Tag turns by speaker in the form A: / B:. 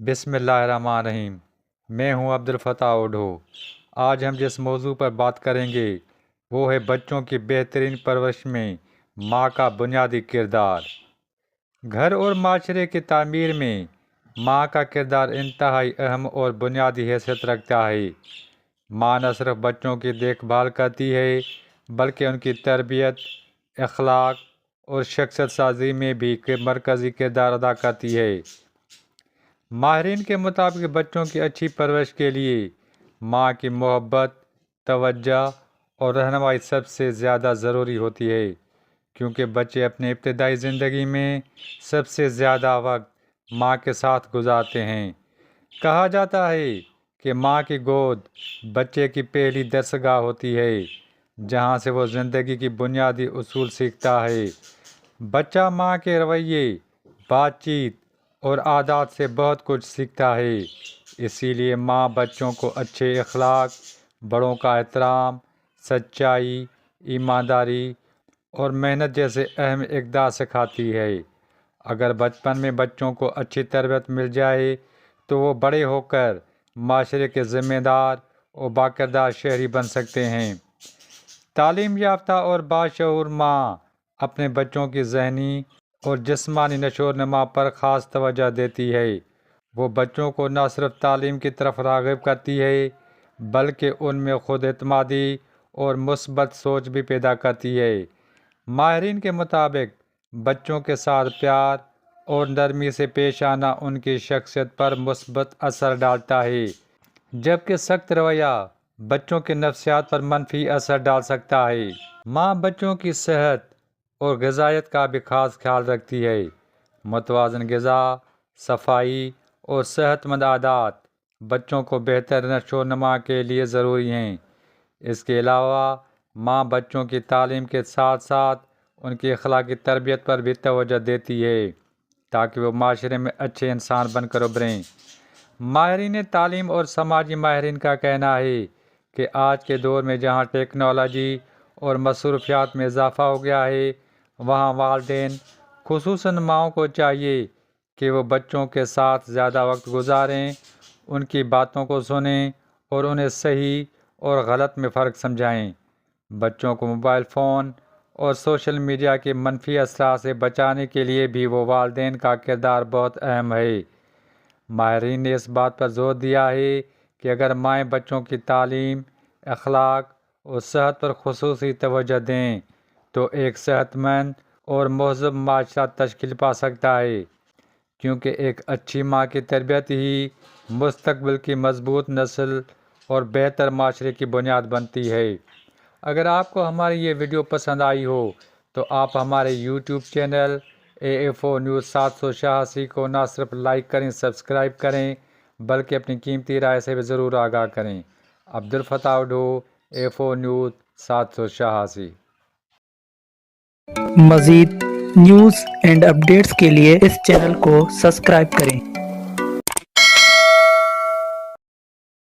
A: بسم اللہ الرحمن الرحیم۔ میں ہوں عبدالفتاح اوڈھو۔ آج ہم جس موضوع پر بات کریں گے وہ ہے بچوں کی بہترین پرورش میں ماں کا بنیادی کردار۔ گھر اور معاشرے کی تعمیر میں ماں کا کردار انتہائی اہم اور بنیادی حیثیت رکھتا ہے۔ ماں نہ صرف بچوں کی دیکھ بھال کرتی ہے بلکہ ان کی تربیت، اخلاق اور شخصیت سازی میں بھی مرکزی کردار ادا کرتی ہے۔ ماہرین کے مطابق بچوں کی اچھی پرورش کے لیے ماں کی محبت، توجہ اور رہنمائی سب سے زیادہ ضروری ہوتی ہے، کیونکہ بچے اپنے ابتدائی زندگی میں سب سے زیادہ وقت ماں کے ساتھ گزارتے ہیں۔ کہا جاتا ہے کہ ماں کی گود بچے کی پہلی درسگاہ ہوتی ہے، جہاں سے وہ زندگی کی بنیادی اصول سیکھتا ہے۔ بچہ ماں کے رویے، بات چیت اور عادات سے بہت کچھ سیکھتا ہے۔ اسی لیے ماں بچوں کو اچھے اخلاق، بڑوں کا احترام، سچائی، ایمانداری اور محنت جیسے اہم اقدار سکھاتی ہے۔ اگر بچپن میں بچوں کو اچھی تربیت مل جائے تو وہ بڑے ہو کر معاشرے کے ذمہ دار اور باکردار شہری بن سکتے ہیں۔ تعلیم یافتہ اور باشعور ماں اپنے بچوں کی ذہنی اور جسمانی نشو و نما پر خاص توجہ دیتی ہے۔ وہ بچوں کو نہ صرف تعلیم کی طرف راغب کرتی ہے بلکہ ان میں خود اعتمادی اور مثبت سوچ بھی پیدا کرتی ہے۔ ماہرین کے مطابق بچوں کے ساتھ پیار اور نرمی سے پیش آنا ان کی شخصیت پر مثبت اثر ڈالتا ہے، جبکہ سخت رویہ بچوں کے نفسیات پر منفی اثر ڈال سکتا ہے۔ ماں بچوں کی صحت اور غذائیت کا بھی خاص خیال رکھتی ہے۔ متوازن غذا، صفائی اور صحت مند عادات بچوں کو بہتر نشو و نما کے لیے ضروری ہیں۔ اس کے علاوہ ماں بچوں کی تعلیم کے ساتھ ساتھ ان کی اخلاقی تربیت پر بھی توجہ دیتی ہے تاکہ وہ معاشرے میں اچھے انسان بن کر ابھریں۔ ماہرین تعلیم اور سماجی ماہرین کا کہنا ہے کہ آج کے دور میں جہاں ٹیکنالوجی اور مصروفیات میں اضافہ ہو گیا ہے، وہاں والدین خصوصاً ماؤں کو چاہیے کہ وہ بچوں کے ساتھ زیادہ وقت گزاریں، ان کی باتوں کو سنیں اور انہیں صحیح اور غلط میں فرق سمجھائیں۔ بچوں کو موبائل فون اور سوشل میڈیا کے منفی اثرات سے بچانے کے لیے بھی وہ والدین کا کردار بہت اہم ہے۔ ماہرین نے اس بات پر زور دیا ہے کہ اگر مائیں بچوں کی تعلیم، اخلاق اور صحت پر خصوصی توجہ دیں تو ایک صحت مند اور مہذب معاشرہ تشکیل پا سکتا ہے، کیونکہ ایک اچھی ماں کی تربیت ہی مستقبل کی مضبوط نسل اور بہتر معاشرے کی بنیاد بنتی ہے۔ اگر آپ کو ہماری یہ ویڈیو پسند آئی ہو تو آپ ہمارے یوٹیوب چینل AFO نیوز 786 کو نہ صرف لائک کریں، سبسکرائب کریں بلکہ اپنی قیمتی رائے سے بھی ضرور آگاہ کریں۔ Abdul Fattah Odho, AFO news 786۔
B: مزید نیوز اینڈ اپڈیٹس کے لیے اس چینل کو سبسکرائب کریں۔